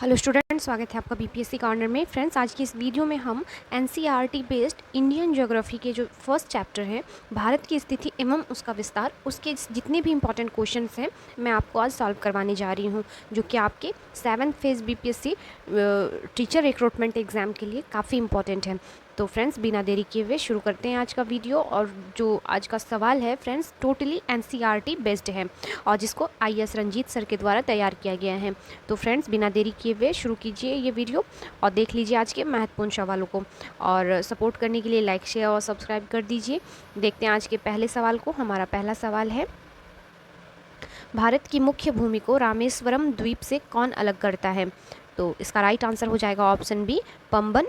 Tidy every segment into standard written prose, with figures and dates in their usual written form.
Hello student, स्वागत है आपका बीपीएससी कॉर्नर में। फ्रेंड्स, आज की इस वीडियो में हम एनसीईआरटी बेस्ड इंडियन ज्योग्राफी के जो फर्स्ट चैप्टर है भारत की स्थिति एवं उसका विस्तार, उसके जितने भी इंपॉर्टेंट क्वेश्चंस हैं मैं आपको आज सॉल्व करवाने जा रही हूं, जो कि आपके 7th phase BPSC teacher recruitment exam के लिए काफ़ी इंपॉर्टेंट है। तो फ्रेंड्स, बिना देरी किए हुए शुरू करते हैं आज का वीडियो। और जो आज का सवाल है फ्रेंड्स, टोटली एनसीईआरटी बेस्ड है और जिसको आईएएस रंजीत सर के द्वारा तैयार किया गया है। तो फ्रेंड्स, बिना देरी किए हुए शुरू कीजिए ये वीडियो और देख लीजिए आज के महत्वपूर्ण सवालों को, और सपोर्ट करने के लिए लाइक, शेयर और सब्सक्राइब कर दीजिए। देखते हैं आज के पहले सवाल को। हमारा पहला सवाल है, भारत की मुख्य भूमि को रामेश्वरम द्वीप से कौन अलग करता है? तो इसका राइट आंसर हो जाएगा option B, Pamban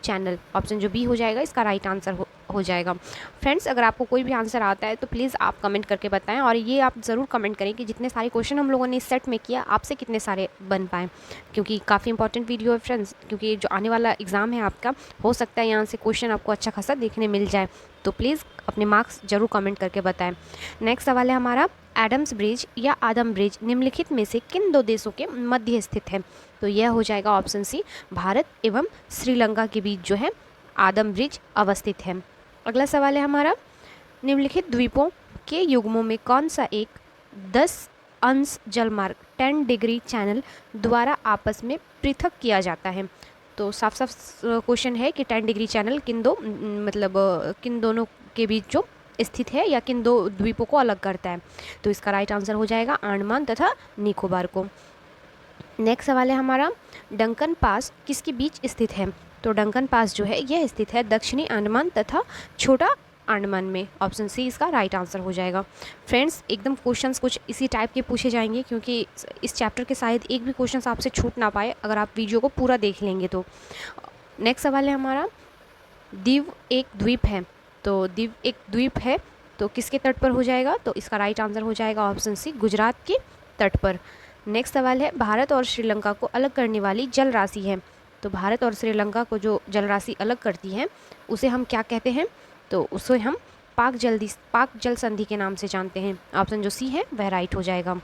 channel. Option जो बी हो जाएगा इसका राइट आंसर हो जाएगा। फ्रेंड्स, अगर आपको कोई भी आंसर आता है तो प्लीज़ आप कमेंट करके बताएं, और ये आप ज़रूर कमेंट करें कि जितने सारे क्वेश्चन हम लोगों ने इस सेट में किया आपसे कितने सारे बन पाए, क्योंकि काफ़ी इंपॉर्टेंट वीडियो है फ्रेंड्स। क्योंकि जो आने वाला एग्ज़ाम है आपका, हो सकता है यहाँ से क्वेश्चन आपको अच्छा खासा देखने मिल जाए। तो प्लीज़ अपने मार्क्स जरूर कमेंट करके बताएं। नेक्स्ट सवाल है हमारा, एडम्स ब्रिज या आदम ब्रिज निम्नलिखित में से किन दो देशों के मध्य स्थित है? तो यह हो जाएगा ऑप्शन सी, भारत एवं श्रीलंका के बीच जो है आदम ब्रिज अवस्थित है। अगला सवाल है हमारा, निम्नलिखित द्वीपों के युग्मों में कौन सा एक 10 अंश जलमार्ग 10 डिग्री चैनल द्वारा आपस में पृथक किया जाता है? तो साफ साफ क्वेश्चन है कि 10 डिग्री चैनल किन दोनों के बीच जो स्थित है या किन दो द्वीपों को अलग करता है? तो इसका राइट आंसर हो जाएगा अंडमान तथा निकोबार को। नेक्स्ट सवाल है हमारा, डंकन पास किसके बीच स्थित है? तो डंकन पास जो है यह स्थित है दक्षिणी अंडमान तथा छोटा अंडमान में। ऑप्शन सी इसका राइट आंसर हो जाएगा। फ्रेंड्स, एकदम क्वेश्चंस कुछ इसी टाइप के पूछे जाएंगे, क्योंकि इस चैप्टर के शायद एक भी क्वेश्चंस आपसे छूट ना पाए अगर आप वीडियो को पूरा देख लेंगे तो। नेक्स्ट सवाल है हमारा, दीव एक द्वीप है, तो दीव एक द्वीप है तो किसके तट पर हो जाएगा? तो इसका राइट आंसर हो जाएगा ऑप्शन सी, गुजरात के तट पर। नेक्स्ट सवाल है, भारत और श्रीलंका को अलग करने वाली जल राशि है। तो भारत और श्रीलंका को जो जल राशि अलग करती है उसे हम क्या कहते हैं? तो उसे हम पाक जल संधि के नाम से जानते हैं। ऑप्शन जो सी है वह राइट हो जाएगा।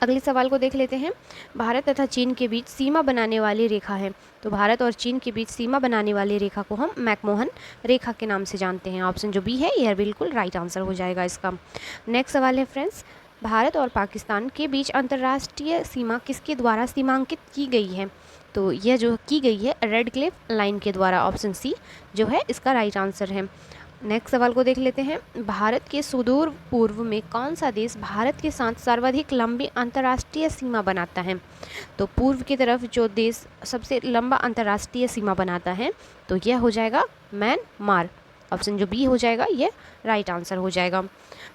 अगले सवाल को देख लेते हैं, भारत तथा चीन के बीच सीमा बनाने वाली रेखा है। तो भारत और चीन के बीच सीमा बनाने वाली रेखा को हम मैकमोहन रेखा के नाम से जानते हैं। ऑप्शन जो बी है यह बिल्कुल राइट आंसर हो जाएगा इसका। नेक्स्ट सवाल है फ्रेंड्स, भारत और पाकिस्तान के बीच अंतर्राष्ट्रीय सीमा किसके द्वारा सीमांकित की गई है? तो यह जो की गई है रेड क्लिफ लाइन के द्वारा। ऑप्शन सी जो है इसका राइट आंसर है। नेक्स्ट सवाल को देख लेते हैं, भारत के सुदूर पूर्व में कौन सा देश भारत के साथ सर्वाधिक लंबी अंतर्राष्ट्रीय सीमा बनाता है? तो पूर्व की तरफ जो देश सबसे लंबा अंतर्राष्ट्रीय सीमा बनाता है तो यह हो जाएगा म्यांमार। ऑप्शन जो बी हो जाएगा यह राइट आंसर हो जाएगा।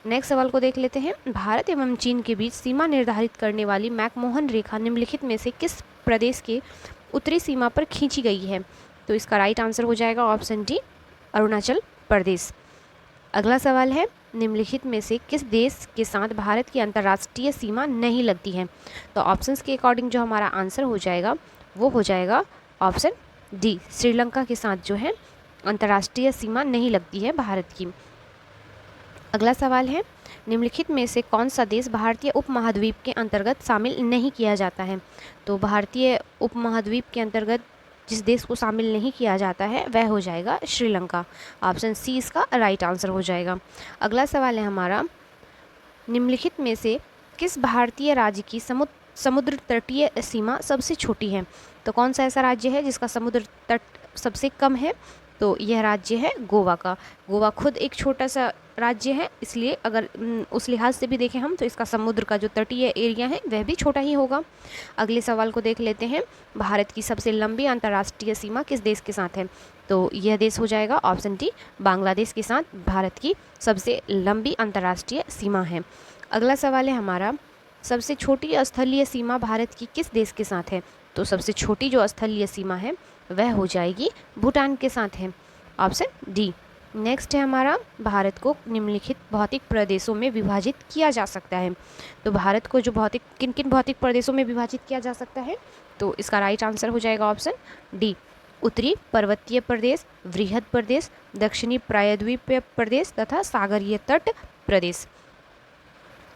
नेक्स्ट सवाल को देख लेते हैं, भारत एवं चीन के बीच सीमा निर्धारित करने वाली मैकमोहन रेखा निम्नलिखित में से किस प्रदेश के उत्तरी सीमा पर खींची गई है? तो इसका राइट आंसर हो जाएगा ऑप्शन डी, अरुणाचल प्रदेश। अगला सवाल है, निम्नलिखित में से किस देश के साथ भारत की अंतर्राष्ट्रीय सीमा नहीं लगती है? तो ऑप्शंस के अकॉर्डिंग जो हमारा आंसर हो जाएगा वो हो जाएगा ऑप्शन डी, श्रीलंका के साथ जो है अंतर्राष्ट्रीय सीमा नहीं लगती है भारत की। अगला सवाल है, निम्नलिखित में से कौन सा देश भारतीय उपमहाद्वीप के अंतर्गत शामिल नहीं किया जाता है? तो भारतीय उपमहाद्वीप के अंतर्गत जिस देश को शामिल नहीं किया जाता है वह हो जाएगा श्रीलंका। ऑप्शन सी इसका राइट आंसर हो जाएगा। अगला सवाल है हमारा, निम्नलिखित में से किस भारतीय राज्य की समुद्र तटीय सीमा सबसे छोटी है? तो कौन सा ऐसा राज्य है जिसका समुद्र तट सबसे कम है? तो यह राज्य है गोवा का। गोवा खुद एक छोटा सा राज्य है, इसलिए अगर उस लिहाज से भी देखें हम तो इसका समुद्र का जो तटीय एरिया है वह भी छोटा ही होगा। अगले सवाल को देख लेते हैं, भारत की सबसे लंबी अंतर्राष्ट्रीय सीमा किस देश के साथ है? तो यह देश हो जाएगा ऑप्शन डी, बांग्लादेश के साथ भारत की सबसे लंबी अंतर्राष्ट्रीय सीमा है। अगला सवाल है हमारा, सबसे छोटी स्थलीय सीमा भारत की किस देश के साथ है? तो सबसे छोटी जो स्थलीय सीमा है वह हो जाएगी भूटान के साथ है। Option D. नेक्स्ट है हमारा, भारत को निम्नलिखित भौतिक प्रदेशों में विभाजित किया जा सकता है। तो भारत को जो किन किन भौतिक प्रदेशों में विभाजित किया जा सकता है? तो इसका राइट आंसर हो जाएगा ऑप्शन डी, उत्तरी पर्वतीय प्रदेश, वृहद प्रदेश, दक्षिणी प्रायद्वीपीय प्रदेश तथा सागरीय तट प्रदेश।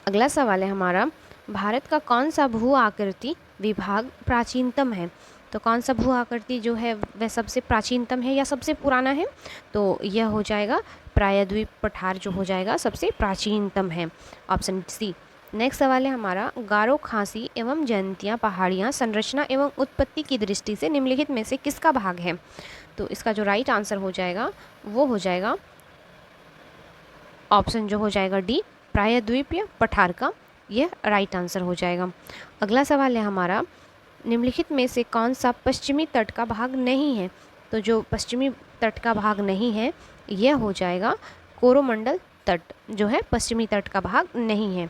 अगला सवाल है हमारा, भारत का कौन सा भू आकृति विभाग प्राचीनतम है। तो कौन सा भू आकृति जो है वह सबसे प्राचीनतम है या सबसे पुराना है? तो यह हो जाएगा प्रायद्वीप पठार जो हो जाएगा सबसे प्राचीनतम है, ऑप्शन सी। नेक्स्ट सवाल है हमारा, गारो खासी एवं जयंतिया पहाड़ियाँ संरचना एवं उत्पत्ति की दृष्टि से निम्नलिखित में से किसका भाग है? तो इसका जो राइट आंसर हो जाएगा वो हो जाएगा ऑप्शन जो हो जाएगा डी, प्रायद्वीप या पठार का, यह राइट आंसर हो जाएगा। अगला सवाल है हमारा, निम्नलिखित में से कौन सा पश्चिमी तट का भाग नहीं है? तो जो पश्चिमी तट का भाग नहीं है यह हो जाएगा कोरोमंडल तट, जो है पश्चिमी तट का भाग नहीं है।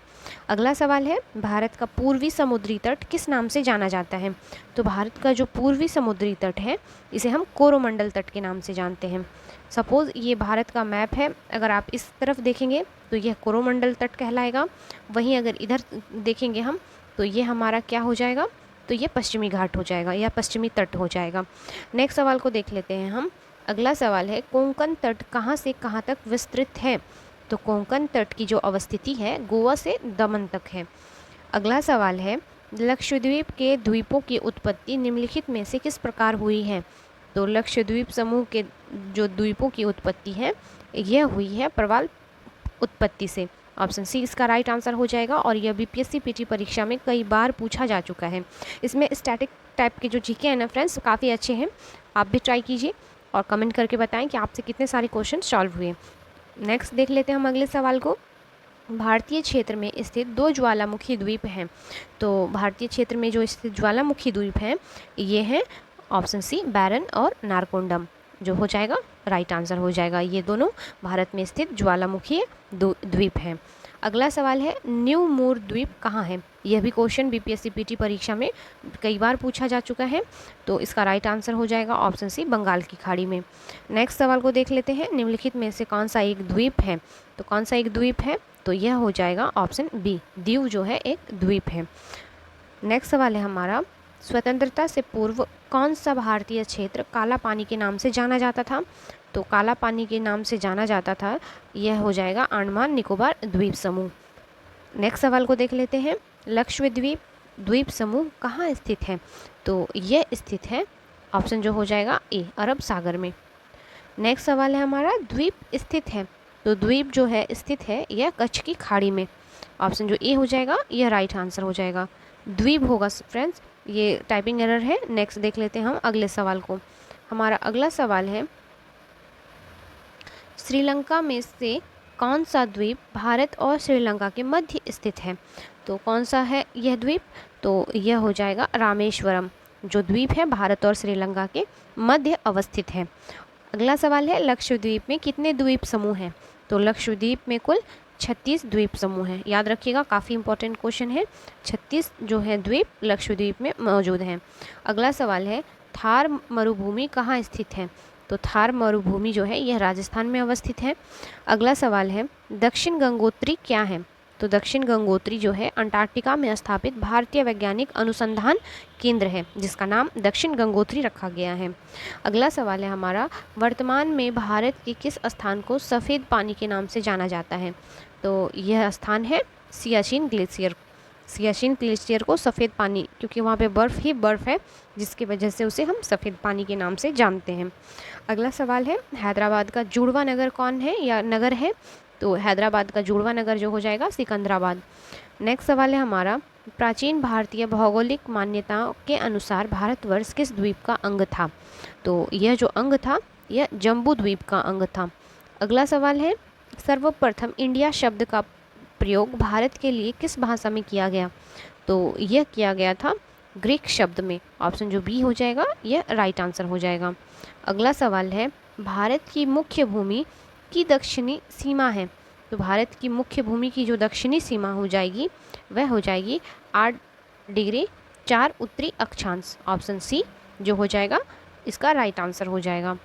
अगला सवाल है, भारत का पूर्वी समुद्री तट किस नाम से जाना जाता है? तो भारत का जो पूर्वी समुद्री तट है इसे हम कोरोमंडल तट के नाम से जानते हैं। सपोज़ ये भारत का मैप है, अगर आप इस तरफ देखेंगे तो यह कोरोमंडल तट कहलाएगा, वहीं अगर इधर देखेंगे हम तो ये हमारा क्या हो जाएगा? तो ये पश्चिमी घाट हो जाएगा या पश्चिमी तट हो जाएगा। नेक्स्ट सवाल को देख लेते हैं हम। अगला सवाल है, कोंकण तट कहाँ से कहाँ तक विस्तृत है? तो कोंकण तट की जो अवस्थिति है गोवा से दमन तक है। अगला सवाल है, लक्षद्वीप के द्वीपों की उत्पत्ति निम्नलिखित में से किस प्रकार हुई है? तो लक्षद्वीप समूह के जो द्वीपों की उत्पत्ति है यह हुई है प्रवाल उत्पत्ति से, ऑप्शन सी इसका राइट आंसर हो जाएगा। और यह बीपीएससी पीटी परीक्षा में कई बार पूछा जा चुका है। इसमें स्टैटिक टाइप के जो जीके हैं ना फ्रेंड्स काफ़ी अच्छे हैं, आप भी ट्राई कीजिए और कमेंट करके बताएं कि आपसे कितने सारे क्वेश्चन सॉल्व हुए। नेक्स्ट देख लेते हैं हम अगले सवाल को। भारतीय क्षेत्र में स्थित दो ज्वालामुखी द्वीप हैं। तो भारतीय क्षेत्र में जो स्थित ज्वालामुखी द्वीप हैं ये हैं ऑप्शन सी बैरन और नारकोंडम, जो हो जाएगा राइट आंसर हो जाएगा। ये दोनों भारत में स्थित ज्वालामुखी द्वीप हैं। अगला सवाल है, न्यू मूर द्वीप कहाँ है? यह भी क्वेश्चन बीपीएससी पीटी परीक्षा में कई बार पूछा जा चुका है, तो इसका राइट आंसर हो जाएगा ऑप्शन सी बंगाल की खाड़ी में। नेक्स्ट सवाल को देख लेते हैं, निम्नलिखित में से कौन सा एक द्वीप है? तो कौन सा एक द्वीप है? तो यह हो जाएगा ऑप्शन बी, दीव जो है एक द्वीप है। नेक्स्ट सवाल है हमारा, स्वतंत्रता से पूर्व कौन सा भारतीय क्षेत्र काला पानी के नाम से जाना जाता था? तो काला पानी के नाम से जाना जाता था यह हो जाएगा अंडमान निकोबार द्वीप समूह। नेक्स्ट सवाल को देख लेते हैं, लक्षद्वीप द्वीप समूह कहाँ स्थित है? तो यह स्थित है ऑप्शन जो हो जाएगा ए, अरब सागर में। नेक्स्ट सवाल है हमारा, द्वीप स्थित है? तो द्वीप जो है स्थित है यह कच्छ की खाड़ी में, ऑप्शन जो ए हो जाएगा यह राइट आंसर हो जाएगा। द्वीप होगा फ्रेंड्स, ये टाइपिंग एरर है। नेक्स्ट देख लेते हैं हम अगले सवाल को। हमारा अगला सवाल है, श्रीलंका में से कौन सा द्वीप भारत और श्रीलंका के मध्य स्थित है? तो कौन सा है यह द्वीप? तो यह हो जाएगा रामेश्वरम, जो द्वीप है भारत और श्रीलंका के मध्य अवस्थित है। अगला सवाल है, लक्षद्वीप में कितने द्वीप समूह हैं? तो लक्षद्वीप में कुल 36 द्वीप समूह हैं। याद रखिएगा, काफ़ी इंपॉर्टेंट क्वेश्चन है। 36 जो है द्वीप लक्षद्वीप में मौजूद हैं। अगला सवाल है, थार मरुभूमि कहाँ स्थित है? तो थार मरुभूमि जो है यह राजस्थान में अवस्थित है। अगला सवाल है, दक्षिण गंगोत्री क्या है? तो दक्षिण गंगोत्री जो है अंटार्कटिका में स्थापित भारतीय वैज्ञानिक अनुसंधान केंद्र है, जिसका नाम दक्षिण गंगोत्री रखा गया है। अगला सवाल है हमारा, वर्तमान में भारत के किस स्थान को सफ़ेद पानी के नाम से जाना जाता है? तो यह स्थान है सियाचिन ग्लेशियर। सियाचिन ग्लेशियर को सफ़ेद पानी, क्योंकि वहाँ पे बर्फ़ ही बर्फ़ है, जिसकी वजह से उसे हम सफ़ेद पानी के नाम से जानते हैं। अगला सवाल है, हैदराबाद का जुड़वा नगर कौन है या नगर है? तो हैदराबाद का जुड़वा नगर जो हो जाएगा सिकंदराबाद। नेक्स्ट सवाल है हमारा, प्राचीन भारतीय भौगोलिक मान्यताओं के अनुसार भारतवर्ष किस द्वीप का अंग था? तो यह जो अंग था यह जम्बू द्वीप का अंग था। अगला सवाल है, सर्वप्रथम इंडिया शब्द का प्रयोग भारत के लिए किस भाषा में किया गया? तो यह किया गया था ग्रीक शब्द में, ऑप्शन जो बी हो जाएगा यह राइट आंसर हो जाएगा। अगला सवाल है, भारत की मुख्य भूमि की दक्षिणी सीमा है? तो भारत की मुख्य भूमि की जो दक्षिणी सीमा हो जाएगी वह हो जाएगी 8 डिग्री 4 उत्तरी अक्षांश, ऑप्शन सी जो हो जाएगा इसका राइट आंसर हो जाएगा।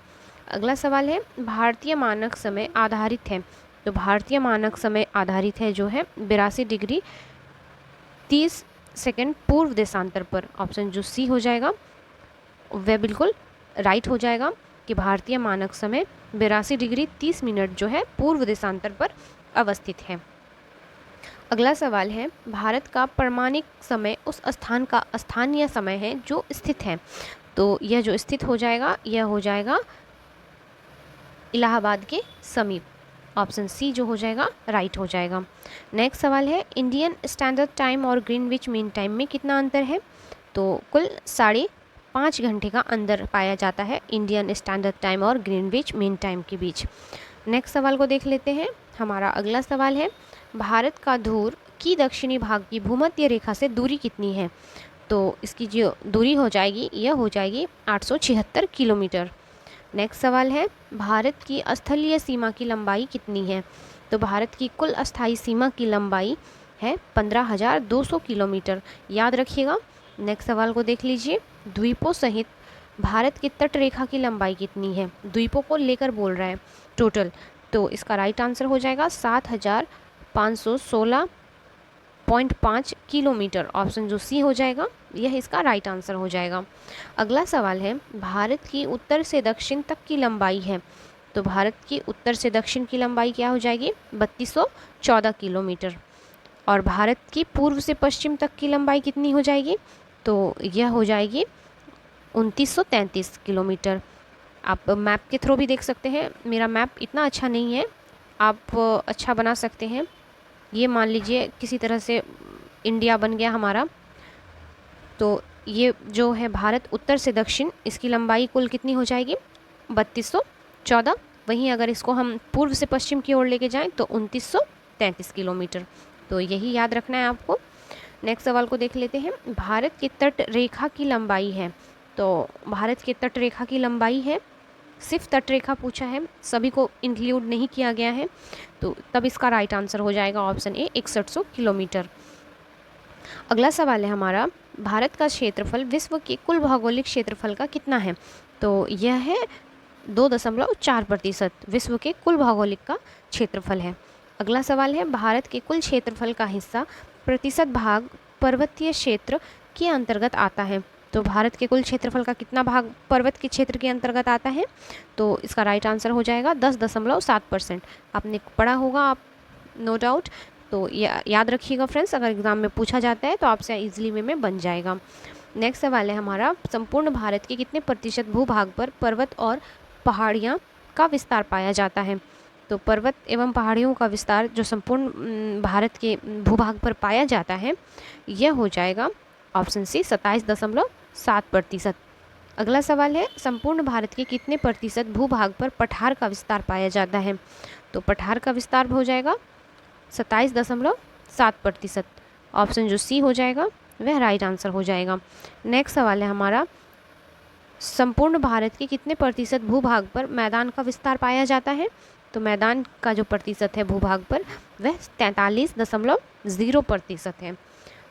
अगला सवाल है, भारतीय मानक समय आधारित है? तो भारतीय मानक समय आधारित है जो है 82 डिग्री 30 सेकंड पूर्व देशांतर पर, ऑप्शन जो सी हो जाएगा वह बिल्कुल राइट हो जाएगा कि भारतीय मानक समय 82 डिग्री 30 मिनट जो है पूर्व देशांतर पर अवस्थित है। अगला सवाल है, भारत का प्रमाणिक समय उस स्थान का स्थानीय समय है जो स्थित है। तो यह जो स्थित हो जाएगा यह हो जाएगा इलाहाबाद के समीप। ऑप्शन सी जो हो जाएगा राइट हो जाएगा। नेक्स्ट सवाल है, इंडियन स्टैंडर्ड टाइम और ग्रीनविच मीन टाइम में कितना अंतर है। तो कुल 5.5 घंटे का अंतर पाया जाता है इंडियन स्टैंडर्ड टाइम और ग्रीनविच मीन टाइम के बीच। नेक्स्ट सवाल को देख लेते हैं। हमारा अगला सवाल है, भारत का ध्रुव की दक्षिणी भाग की भूमध्य रेखा से दूरी कितनी है। तो इसकी जो दूरी हो जाएगी यह हो जाएगी 876 किलोमीटर। नेक्स्ट सवाल है, भारत की स्थलीय सीमा की लंबाई कितनी है। तो भारत की कुल अस्थायी सीमा की लंबाई है 15,200 किलोमीटर, याद रखिएगा। नेक्स्ट सवाल को देख लीजिए, द्वीपों सहित भारत की तट रेखा की लंबाई कितनी है। द्वीपों को लेकर बोल रहा है टोटल। तो इसका राइट आंसर हो जाएगा 7,516.5 किलोमीटर। ऑप्शन जो सी हो जाएगा यह इसका राइट आंसर हो जाएगा। अगला सवाल है, भारत की उत्तर से दक्षिण तक की लंबाई है। तो भारत की उत्तर से दक्षिण की लंबाई क्या हो जाएगी 3214 किलोमीटर। और भारत की पूर्व से पश्चिम तक की लंबाई कितनी हो जाएगी। तो यह हो जाएगी 2933 किलोमीटर। आप मैप के थ्रू भी देख सकते हैं। मेरा मैप इतना अच्छा नहीं है, आप अच्छा बना सकते हैं। ये मान लीजिए किसी तरह से इंडिया बन गया हमारा। तो ये जो है भारत उत्तर से दक्षिण, इसकी लंबाई कुल कितनी हो जाएगी 3214। वहीं अगर इसको हम पूर्व से पश्चिम की ओर लेके जाएं तो 2933 किलोमीटर। तो यही याद रखना है आपको। नेक्स्ट सवाल को देख लेते हैं, भारत की तट रेखा की लंबाई है। तो भारत की तट रेखा की लंबाई है, सिर्फ तट रेखा पूछा है, सभी को इंक्लूड नहीं किया गया है। तो तब इसका राइट आंसर हो जाएगा ऑप्शन ए 6100 किलोमीटर। अगला सवाल है हमारा, भारत का क्षेत्रफल विश्व के कुल भौगोलिक क्षेत्रफल का कितना है। तो यह है 2.4% विश्व के कुल भौगोलिक का क्षेत्रफल है। अगला सवाल है, भारत के कुल क्षेत्रफल का हिस्सा प्रतिशत भाग पर्वतीय क्षेत्र के अंतर्गत आता है। तो भारत के कुल क्षेत्रफल का कितना भाग पर्वत के क्षेत्र के अंतर्गत आता है। तो इसका राइट आंसर हो जाएगा 10.7%। आपने पढ़ा होगा आप, नो डाउट। तो याद रखिएगा फ्रेंड्स, अगर एग्जाम में पूछा जाता है तो आपसे इजीली वे में बन जाएगा। नेक्स्ट सवाल है हमारा, संपूर्ण भारत के कितने प्रतिशत भूभाग पर पर्वत और पहाड़ियाँ का विस्तार पाया जाता है। तो पर्वत एवं पहाड़ियों का विस्तार जो संपूर्ण भारत के भूभाग पर पाया जाता है यह हो जाएगा ऑप्शन सी 27.7%। अगला सवाल है, संपूर्ण भारत के कितने प्रतिशत भूभाग पर पठार का विस्तार पाया जाता है। तो पठार का विस्तार हो जाएगा 27.7%। ऑप्शन जो सी हो जाएगा वह राइट आंसर हो जाएगा। नेक्स्ट सवाल है हमारा, संपूर्ण भारत के कितने प्रतिशत भूभाग पर मैदान का विस्तार पाया जाता है। तो मैदान का जो प्रतिशत है भूभाग पर वह 43.0% है।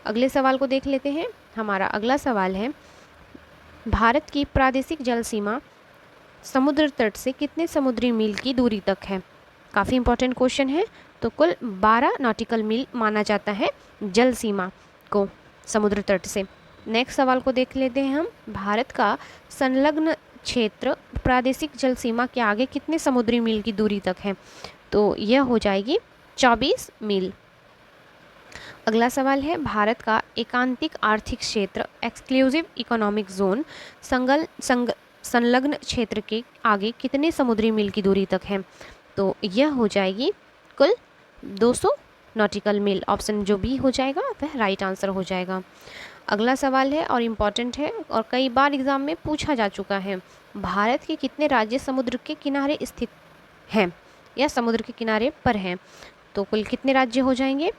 अगले सवाल को देख लेते हैं। हमारा अगला सवाल है, भारत की प्रादेशिक जल सीमा समुद्र तट से कितने समुद्री मील की दूरी तक है। काफ़ी इंपॉर्टेंट क्वेश्चन है। तो कुल 12 नॉटिकल मील माना जाता है जल सीमा को समुद्र तट से। नेक्स्ट सवाल को देख लेते हैं हम, भारत का संलग्न क्षेत्र प्रादेशिक जल सीमा के आगे कितने समुद्री मील की दूरी तक है। तो यह हो जाएगी 24 मील। अगला सवाल है, भारत का एकांतिक आर्थिक क्षेत्र एक्सक्लूसिव इकोनॉमिक जोन संलग्न क्षेत्र के आगे कितने समुद्री मील की दूरी तक है। तो यह हो जाएगी कुल 200 नॉटिकल मील। ऑप्शन जो बी हो जाएगा वह राइट आंसर हो जाएगा। अगला सवाल है और इम्पॉर्टेंट है और कई बार एग्जाम में पूछा जा चुका है, भारत के कितने राज्य समुद्र के किनारे स्थित हैं या समुद्र के किनारे पर हैं। तो कुल कितने राज्य हो जाएंगे।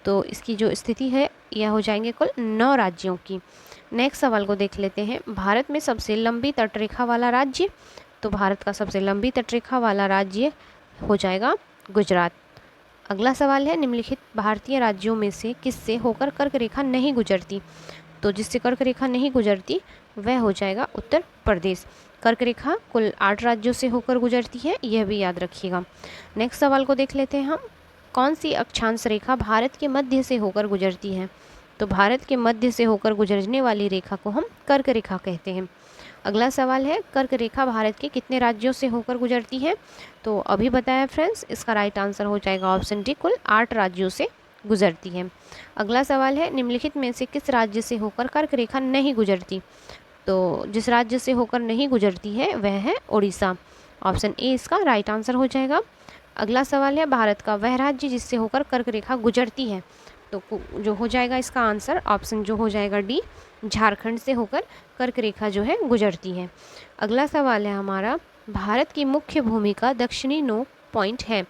तो इसकी जो स्थिति है यह हो जाएंगे कुल 9 राज्यों की। नेक्स्ट सवाल को देख लेते हैं, भारत में सबसे लंबी तटरेखा वाला राज्य। तो भारत का सबसे लंबी तटरेखा वाला राज्य हो जाएगा गुजरात। अगला सवाल है, निम्नलिखित भारतीय राज्यों में से किससे होकर कर्क रेखा नहीं गुजरती। तो जिससे कर्क रेखा नहीं गुजरती वह हो जाएगा उत्तर प्रदेश। कर्क रेखा कुल 8 राज्यों से होकर गुजरती है, यह भी याद रखिएगा। नेक्स्ट सवाल को देख लेते हैं हम, कौन सी अक्षांश रेखा भारत के मध्य से होकर गुजरती है। तो भारत के मध्य से होकर गुजरने वाली रेखा को हम कर्क रेखा कहते हैं। अगला सवाल है, कर्क रेखा भारत के कितने राज्यों से होकर गुजरती है। तो अभी बताया फ्रेंड्स, इसका राइट आंसर हो जाएगा ऑप्शन डी, कुल 8 राज्यों से गुजरती है। अगला सवाल है, निम्नलिखित में से किस राज्य से होकर कर्क रेखा नहीं गुजरती? तो जिस राज्य से होकर नहीं गुजरती है वह है उड़ीसा। ऑप्शन ए इसका राइट आंसर हो जाएगा। अगला सवाल है, भारत का वह राज्य जिससे होकर कर्क रेखा गुजरती है? तो जो हो जाएगा इसका आंसर ऑप्शन जो हो जाएगा डी, झारखंड से होकर कर्क रेखा जो है गुजरती है। अगला सवाल है हमारा, भारत की मुख्य भूमि का दक्षिणी नोक पॉइंट है?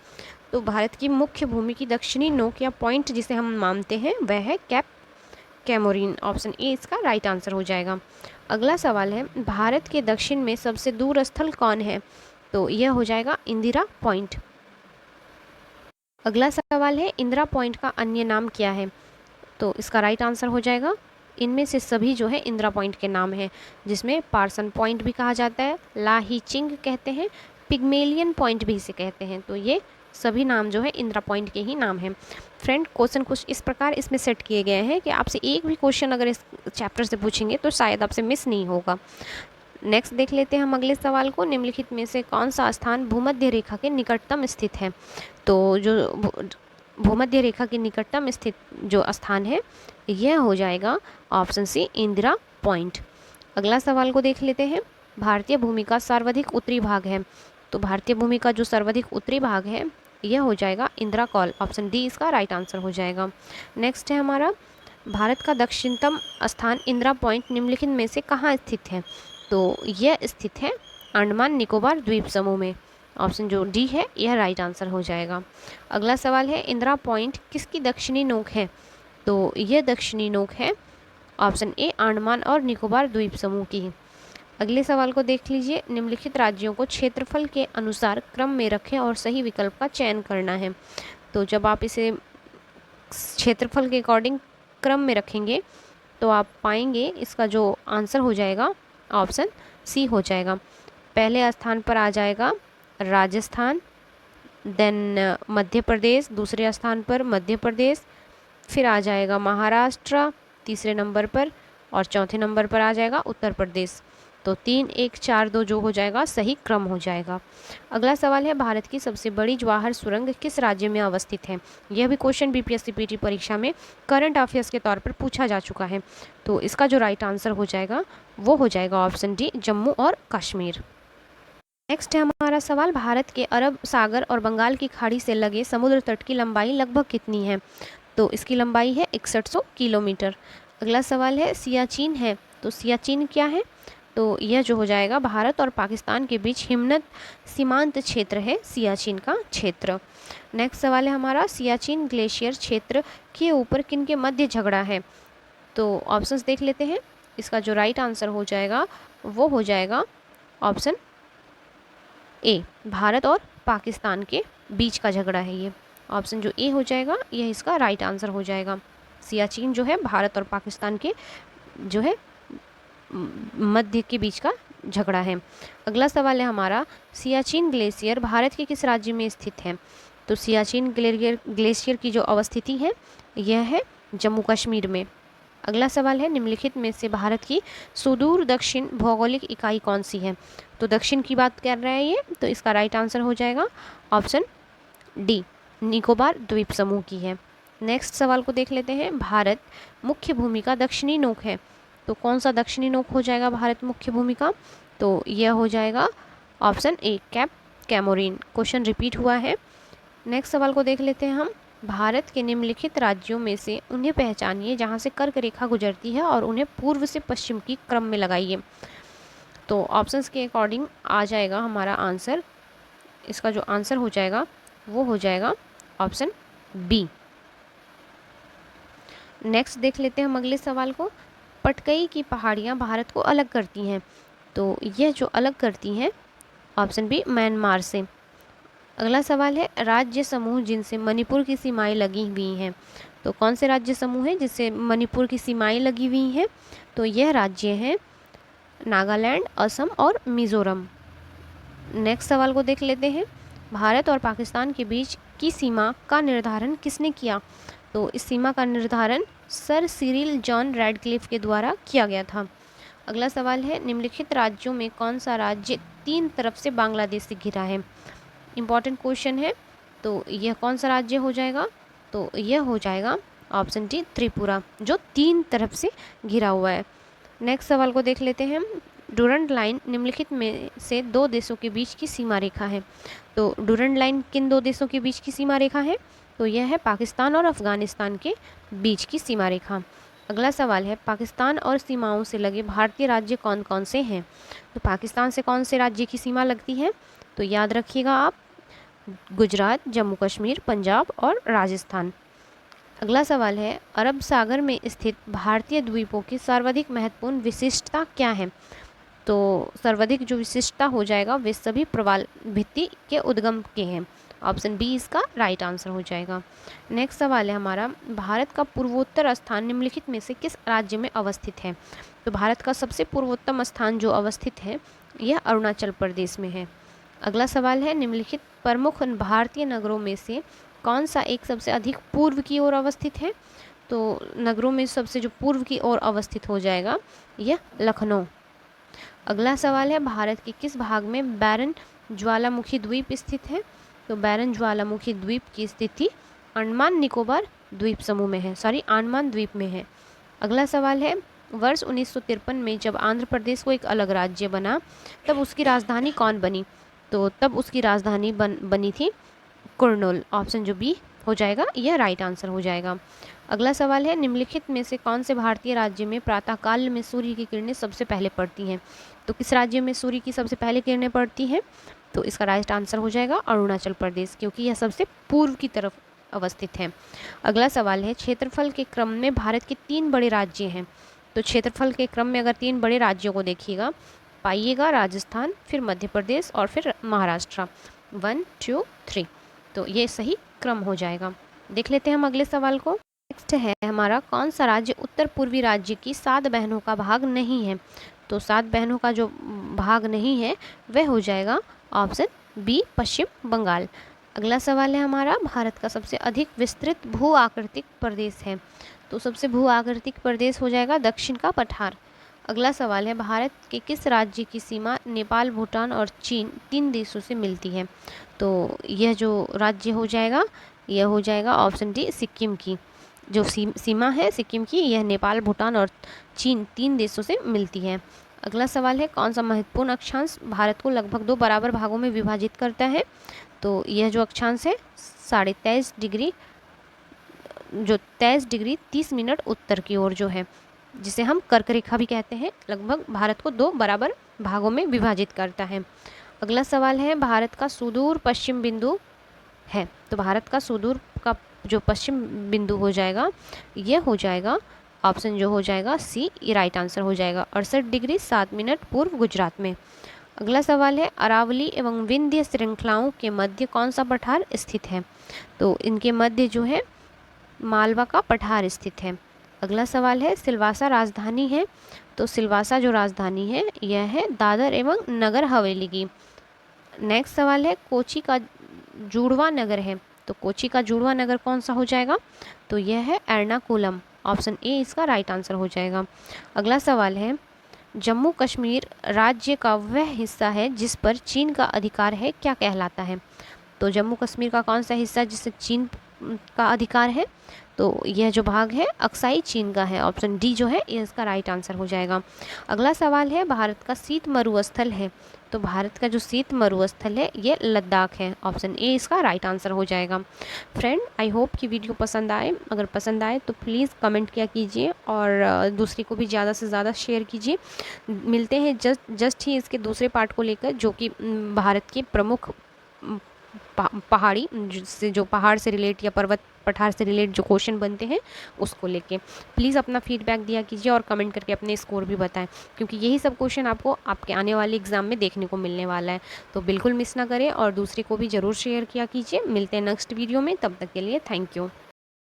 तो भारत की मुख्य भूमि की दक्षिणी नोक या पॉइंट जिसे हम मानते हैं वह है कैप कैमोरीन। ऑप्शन ए इसका राइट आंसर हो जाएगा। अगला सवाल है, भारत के दक्षिण में सबसे दूर स्थल कौन है? तो यह हो जाएगा इंदिरा पॉइंट। अगला सवाल है, इंदिरा पॉइंट का अन्य नाम क्या है? तो इसका राइट आंसर हो जाएगा, इनमें से सभी जो है इंदिरा पॉइंट के नाम हैं, जिसमें पार्सन पॉइंट भी कहा जाता है, लाहीचिंग कहते हैं, पिग्मेलियन पॉइंट भी इसे कहते हैं। तो ये सभी नाम जो है इंदिरा पॉइंट के ही नाम हैं। फ्रेंड, क्वेश्चन कुछ इस प्रकार इसमें सेट किए गए हैं कि आपसे एक भी क्वेश्चन अगर इस चैप्टर से पूछेंगे तो शायद आपसे मिस नहीं होगा। नेक्स्ट देख लेते हैं हम अगले सवाल को, निम्नलिखित में से कौन सा स्थान भूमध्य रेखा के निकटतम स्थित है? तो जो भूमध्य रेखा के निकटतम स्थित जो स्थान है यह हो जाएगा ऑप्शन सी, इंदिरा पॉइंट। अगला सवाल को देख लेते हैं, भारतीय भूमि का सर्वाधिक उत्तरी भाग है? तो भारतीय भूमि का जो सर्वाधिक उत्तरी भाग है यह हो जाएगा इंदिरा कॉल। ऑप्शन डी इसका राइट आंसर हो जाएगा। नेक्स्ट है हमारा, भारत का दक्षिणतम स्थान इंदिरा पॉइंट निम्नलिखित में से कहाँ स्थित है? तो यह स्थित है अंडमान निकोबार द्वीप समूह में। ऑप्शन जो डी है यह राइट आंसर हो जाएगा। अगला सवाल है, इंदिरा पॉइंट किसकी दक्षिणी नोक है? तो यह दक्षिणी नोक है ऑप्शन ए, अंडमान और निकोबार द्वीप समूह की। अगले सवाल को देख लीजिए, निम्नलिखित राज्यों को क्षेत्रफल के अनुसार क्रम में रखें और सही विकल्प का चयन करना है। तो जब आप इसे क्षेत्रफल के अकॉर्डिंग क्रम में रखेंगे तो आप पाएंगे इसका जो आंसर हो जाएगा ऑप्शन सी हो जाएगा। पहले स्थान पर आ जाएगा राजस्थान, देन मध्य प्रदेश, दूसरे स्थान पर मध्य प्रदेश, फिर आ जाएगा महाराष्ट्र तीसरे नंबर पर, और चौथे नंबर पर आ जाएगा उत्तर प्रदेश। तो 3, 1, 4, 2 जो हो जाएगा सही क्रम हो जाएगा। अगला सवाल है, भारत की सबसे बड़ी जवाहर सुरंग किस राज्य में अवस्थित है? यह भी क्वेश्चन बीपीएससी पीटी परीक्षा में करंट अफेयर्स के तौर पर पूछा जा चुका है। तो इसका जो राइट आंसर हो जाएगा वो हो जाएगा ऑप्शन डी, जम्मू और कश्मीर। नेक्स्ट है हमारा सवाल, भारत के अरब सागर और बंगाल की खाड़ी से लगे समुद्र तट की लंबाई लगभग कितनी है? तो इसकी लंबाई है 6100 किलोमीटर। अगला सवाल है, सियाचिन है, तो सियाचिन क्या है? तो यह जो हो जाएगा भारत और पाकिस्तान के बीच हिमनद सीमांत क्षेत्र है सियाचिन का क्षेत्र। नेक्स्ट सवाल है हमारा, सियाचिन ग्लेशियर क्षेत्र के ऊपर किन के मध्य झगड़ा है? तो ऑप्शंस देख लेते हैं। इसका जो राइट आंसर हो जाएगा वो हो जाएगा ऑप्शन ए, भारत और पाकिस्तान के बीच का झगड़ा है ये। ऑप्शन जो ए हो जाएगा यह इसका राइट आंसर हो जाएगा। सियाचिन जो है भारत और पाकिस्तान के जो है मध्य के बीच का झगड़ा है। अगला सवाल है हमारा, सियाचिन ग्लेशियर भारत के किस राज्य में स्थित है? तो सियाचिन ग्लेशियर की जो अवस्थिति है यह है जम्मू कश्मीर में। अगला सवाल है, निम्नलिखित में से भारत की सुदूर दक्षिण भौगोलिक इकाई कौन सी है? तो दक्षिण की बात कर रहा है ये, तो इसका राइट आंसर हो जाएगा ऑप्शन डी, निकोबार द्वीप समूह की है। नेक्स्ट सवाल को देख लेते हैं, भारत मुख्य भूमि का दक्षिणी नोक है, तो कौन सा दक्षिणी नोक हो जाएगा भारत मुख्य भूमि का? तो यह हो जाएगा option A, cape Comorin. Question repeat हुआ है। नेक्स्ट सवाल को देख लेते हैं हम, भारत के निम्नलिखित राज्यों में से उन्हें पहचानिए जहां से कर्क रेखा गुजरती है और उन्हें पूर्व से पश्चिम की क्रम में लगाइए। तो ऑप्शंस के अकॉर्डिंग आ जाएगा हमारा आंसर, इसका जो आंसर हो जाएगा वो हो जाएगा ऑप्शन बी। नेक्स्ट देख लेते हैं हम अगले सवाल को, पटकई की पहाड़ियाँ भारत को अलग करती हैं, तो यह जो अलग करती हैं ऑप्शन बी, म्यांमार से। अगला सवाल है, राज्य समूह जिनसे मणिपुर की सीमाएं लगी हुई हैं, तो कौन से राज्य समूह हैं जिससे मणिपुर की सीमाएं लगी हुई हैं? तो यह राज्य हैं नागालैंड, असम और मिज़ोरम। नेक्स्ट सवाल को देख लेते हैं, भारत और पाकिस्तान के बीच की सीमा का निर्धारण किसने किया? तो इस सीमा का निर्धारण सर सिरिल जॉन रैडक्लिफ के द्वारा किया गया था। अगला सवाल है, निम्नलिखित राज्यों में कौन सा राज्य 3 तरफ से बांग्लादेश से घिरा है? इंपॉर्टेंट क्वेश्चन है, तो यह कौन सा राज्य हो जाएगा? तो यह हो जाएगा ऑप्शन डी त्रिपुरा, जो 3 तरफ से घिरा हुआ है। नेक्स्ट सवाल को देख लेते हैं हम। डूरंड लाइन निम्नलिखित में से 2 देशों के बीच की सीमा रेखा है। तो डूरंड लाइन किन 2 देशों के बीच की सीमा रेखा है? तो यह है पाकिस्तान और अफगानिस्तान के बीच की सीमा रेखा। अगला सवाल है, पाकिस्तान और सीमाओं से लगे भारतीय राज्य कौन कौन से हैं? तो पाकिस्तान से कौन से राज्य की सीमा लगती है? तो याद रखिएगा आप, गुजरात, जम्मू कश्मीर, पंजाब और राजस्थान। अगला सवाल है, अरब सागर में स्थित भारतीय द्वीपों की सर्वाधिक महत्वपूर्ण विशिष्टता क्या है? तो सर्वाधिक जो विशिष्टता हो जाएगा वे सभी प्रवाल भित्ति के उद्गम के हैं। ऑप्शन बी इसका राइट आंसर हो जाएगा। नेक्स्ट सवाल है हमारा, भारत का पूर्वोत्तर स्थान निम्नलिखित में से किस राज्य में अवस्थित है? तो भारत का सबसे पूर्वोत्तम स्थान जो अवस्थित है यह अरुणाचल प्रदेश में है। अगला सवाल है, निम्नलिखित प्रमुख भारतीय नगरों में से कौन सा एक सबसे अधिक पूर्व की ओर अवस्थित है? तो नगरों में सबसे जो पूर्व की ओर अवस्थित हो जाएगा यह लखनऊ। अगला सवाल है, भारत के किस भाग में बैरन ज्वालामुखी द्वीप स्थित है? तो बैरन ज्वालामुखी द्वीप की स्थिति अंडमान निकोबार द्वीप समूह में है, अंडमान द्वीप में है। अगला सवाल है, वर्ष 1953 में जब आंध्र प्रदेश को एक अलग राज्य बना तब उसकी राजधानी कौन बनी? तो तब उसकी राजधानी बनी थी कुर्नूल। ऑप्शन जो बी हो जाएगा यह राइट आंसर हो जाएगा। अगला सवाल है, निम्नलिखित में से कौन से भारतीय राज्य में प्रातःकाल में सूर्य की किरणें सबसे पहले पड़ती हैं? तो किस राज्य में सूर्य की सबसे पहले किरणें पड़ती हैं? तो इसका राइट आंसर हो जाएगा अरुणाचल प्रदेश, क्योंकि यह सबसे पूर्व की तरफ अवस्थित है। अगला सवाल है, क्षेत्रफल के क्रम में भारत के 3 बड़े राज्य हैं। तो क्षेत्रफल के क्रम में अगर 3 बड़े राज्यों को देखिएगा, पाइएगा राजस्थान, फिर मध्य प्रदेश और फिर महाराष्ट्र। 1 2 3, तो ये सही क्रम हो जाएगा। देख लेते हैं हम अगले सवाल को। नेक्स्ट है हमारा, कौन सा राज्य उत्तर पूर्वी राज्य की 7 बहनों का भाग नहीं है? तो 7 बहनों का जो भाग नहीं है वह हो जाएगा ऑप्शन बी पश्चिम बंगाल। अगला सवाल है हमारा, भारत का सबसे अधिक विस्तृत भू आकृतिक प्रदेश है। तो सबसे भू आकृतिक प्रदेश हो जाएगा दक्षिण का पठार। अगला सवाल है, भारत के किस राज्य की सीमा नेपाल, भूटान और चीन 3 देशों से मिलती है? तो यह जो राज्य हो जाएगा यह हो जाएगा ऑप्शन डी सिक्किम की। जो सीमा है सिक्किम की यह नेपाल, भूटान और चीन 3 देशों से मिलती है। अगला सवाल है, कौन सा महत्वपूर्ण अक्षांश भारत को लगभग 2 बराबर भागों में विभाजित करता है? तो यह जो अक्षांश है 23.5 डिग्री, जो 23 डिग्री 30 मिनट उत्तर की ओर जो है, जिसे हम कर्क रेखा भी कहते हैं, लगभग भारत को 2 बराबर भागों में विभाजित करता है। अगला सवाल है, भारत का सुदूर पश्चिम बिंदु है। तो भारत का सुदूर का जो पश्चिम बिंदु हो जाएगा यह हो जाएगा ऑप्शन जो हो जाएगा सी, ये राइट आंसर हो जाएगा 68 डिग्री 7 मिनट पूर्व गुजरात में। अगला सवाल है, अरावली एवं विंध्य श्रृंखलाओं के मध्य कौन सा पठार स्थित है? तो इनके मध्य जो है मालवा का पठार स्थित है। अगला सवाल है, सिलवासा राजधानी है। तो सिलवासा जो राजधानी है यह है दादर एवं नगर हवेली की। नेक्स्ट सवाल है, कोची का जुड़वा नगर है। तो कोची का जुड़वा नगर कौन सा हो जाएगा? तो यह है एर्नाकुलम। ऑप्शन ए इसका राइट आंसर हो जाएगा। अगला सवाल है, जम्मू कश्मीर राज्य का वह हिस्सा है जिस पर चीन का अधिकार है, क्या कहलाता है? तो जम्मू कश्मीर का कौन सा हिस्सा जिससे चीन का अधिकार है? तो यह जो भाग है अक्साई चीन का है। ऑप्शन डी जो है ये इसका राइट आंसर हो जाएगा। अगला सवाल है, भारत का शीत मरुस्थल है। तो भारत का जो शीत मरुस्थल है ये लद्दाख है। ऑप्शन ए इसका राइट आंसर हो जाएगा। फ्रेंड, आई होप कि वीडियो पसंद आए। अगर पसंद आए तो प्लीज़ कमेंट किया कीजिए और दूसरे को भी ज़्यादा से ज़्यादा शेयर कीजिए। मिलते हैं जस्ट ही इसके दूसरे पार्ट को लेकर, जो कि भारत के प्रमुख पहाड़ी से, जो पहाड़ से रिलेट या पर्वत पठार से रिलेट जो क्वेश्चन बनते हैं उसको लेके प्लीज़ अपना फीडबैक दिया कीजिए और कमेंट करके अपने स्कोर भी बताएं, क्योंकि यही सब क्वेश्चन आपको आपके आने वाले एग्जाम में देखने को मिलने वाला है। तो बिल्कुल मिस ना करें और दूसरे को भी ज़रूर शेयर किया कीजिए। मिलते हैं नेक्स्ट वीडियो में, तब तक के लिए थैंक यू।